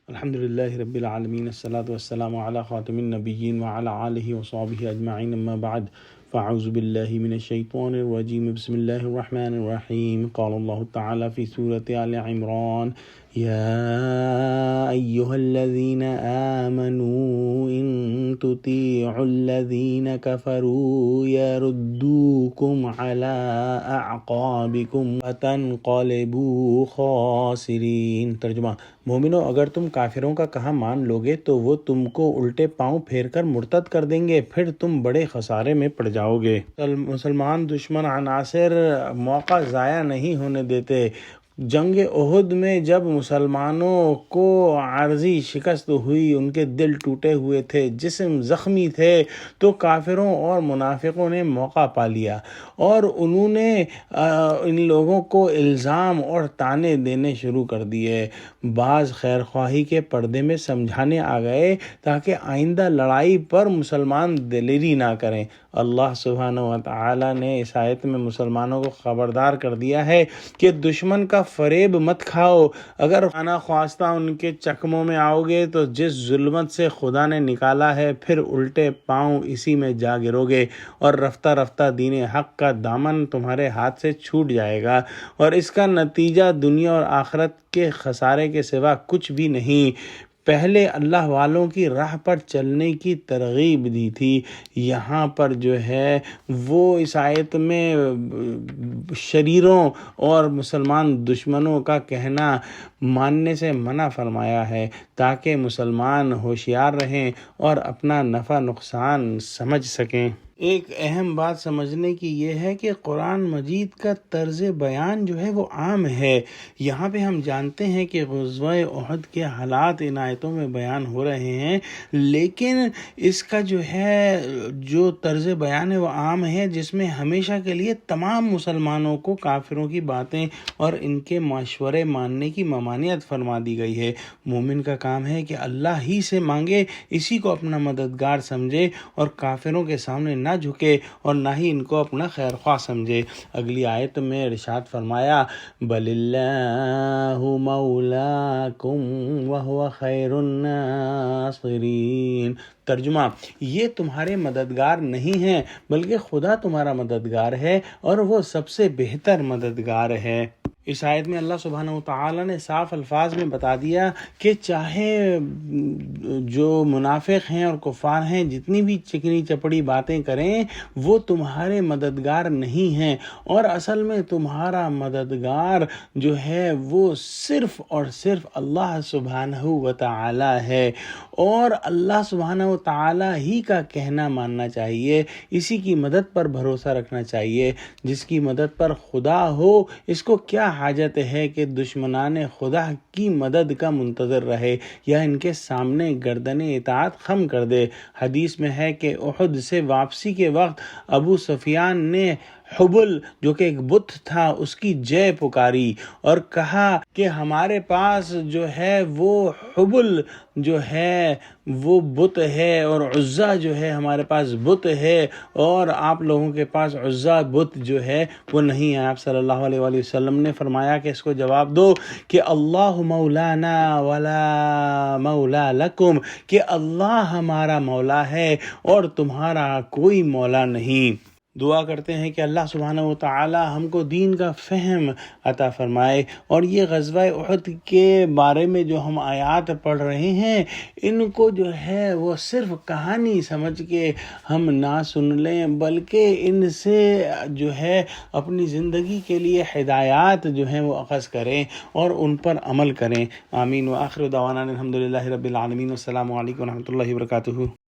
الحمد لله رب العالمين الصلاة والسلام على خاتم النبيين وعلى آله وصحبه أجمعين أما بعد فأعوذ بالله من الشيطان الرجيم بسم الله الرحمن الرحيم قال الله تعالى في سورة آل عمران يا أيها الذين آمنوا إن تطيعوا الذين كفروا يردوكم على أعقابكم فتنقلبوا خاسرين۔ ترجمہ: مومنو، اگر تم کافروں کا کہا مان لوگے تو وہ تم کو الٹے پاؤں پھیر کر مرتد کر دیں گے، پھر تم بڑے خسارے میں پڑ جاؤ گے۔ مسلمان دشمن عناصر موقع ضائع نہیں ہونے دیتے۔ جنگ احد میں جب مسلمانوں کو عارضی شکست ہوئی، ان کے دل ٹوٹے ہوئے تھے، جسم زخمی تھے، تو کافروں اور منافقوں نے موقع پا لیا اور انہوں نے ان لوگوں کو الزام اور طعنے دینے شروع کر دیے۔ بعض خیر خواہی کے پردے میں سمجھانے آ گئے تاکہ آئندہ لڑائی پر مسلمان دلیری نہ کریں۔ اللہ سبحانہ و تعالی نے اس آیت میں مسلمانوں کو خبردار کر دیا ہے کہ دشمن کا فریب مت کھاؤ۔ اگر خانہ خواستہ ان کے چکموں میں آؤ گے تو جس ظلمت سے خدا نے نکالا ہے، پھر الٹے پاؤں اسی میں جا گرو گے اور رفتہ رفتہ دین حق کا دامن تمہارے ہاتھ سے چھوٹ جائے گا، اور اس کا نتیجہ دنیا اور آخرت کے خسارے کے سوا کچھ بھی نہیں۔ پہلے اللہ والوں کی راہ پر چلنے کی ترغیب دی تھی، یہاں پر جو ہے وہ اس آیت میں شریروں اور مسلمان دشمنوں کا کہنا ماننے سے منع فرمایا ہے تاکہ مسلمان ہوشیار رہیں اور اپنا نفع نقصان سمجھ سکیں۔ ایک اہم بات سمجھنے کی یہ ہے کہ قرآن مجید کا طرز بیان جو ہے وہ عام ہے۔ یہاں پہ ہم جانتے ہیں کہ غزوہ احد کے حالات ان آیتوں میں بیان ہو رہے ہیں، لیکن اس کا جو طرز بیان ہے وہ عام ہے، جس میں ہمیشہ کے لیے تمام مسلمانوں کو کافروں کی باتیں اور ان کے مشورے ماننے کی ممانعت فرما دی گئی ہے۔ مومن کا کام ہے کہ اللہ ہی سے مانگے، اسی کو اپنا مددگار سمجھے اور کافروں کے سامنے نہ جھکے اور نہ ہی ان کو اپنا خیر خواہ سمجھے۔ اگلی آیت میں ارشاد فرمایا بل اللہ مولاکم وہو خیر الناصرین۔ ترجمہ: یہ تمہارے مددگار نہیں ہیں بلکہ خدا تمہارا مددگار ہے اور وہ سب سے بہتر مددگار ہے۔ اس آیت میں اللہ سبحانہ و تعالیٰ نے صاف الفاظ میں بتا دیا کہ چاہے جو منافق ہیں اور کفار ہیں جتنی بھی چکنی چپڑی باتیں کریں، وہ تمہارے مددگار نہیں ہیں، اور اصل میں تمہارا مددگار جو ہے وہ صرف اور صرف اللہ سبحانہ و تعالیٰ ہے، اور اللہ سبحانہ و تعالیٰ ہی کا کہنا ماننا چاہیے، اسی کی مدد پر بھروسہ رکھنا چاہیے۔ جس کی مدد پر خدا ہو، اس کو کیا حاجت ہے کہ دشمنان خدا کی مدد کا منتظر رہے یا ان کے سامنے گردن اطاعت خم کر دے۔ حدیث میں ہے کہ احد سے واپسی کے وقت ابو سفیان نے حبل جو کہ ایک بت تھا اس کی جے پکاری اور کہا کہ ہمارے پاس جو ہے وہ حبل جو ہے وہ بت ہے اور عزا جو ہے ہمارے پاس بت ہے، اور آپ لوگوں کے پاس عزا بت جو ہے وہ نہیں ہے۔ آپ صلی اللہ علیہ وآلہ وسلم نے فرمایا کہ اس کو جواب دو کہ اللہ مولانا ولا مولا لکم، کہ اللہ ہمارا مولا ہے اور تمہارا کوئی مولا نہیں۔ دعا کرتے ہیں کہ اللہ سبحانہ و تعالی ہم کو دین کا فہم عطا فرمائے، اور یہ غزوہ احد کے بارے میں جو ہم آیات پڑھ رہے ہیں ان کو جو ہے وہ صرف کہانی سمجھ کے ہم نہ سن لیں، بلکہ ان سے جو ہے اپنی زندگی کے لیے ہدایات جو ہیں وہ اخذ کریں اور ان پر عمل کریں۔ آمین۔ وآخر دعوانا الحمدللہ رب العالمین۔ السلام علیکم ورحمۃ اللہ وبرکاتہ۔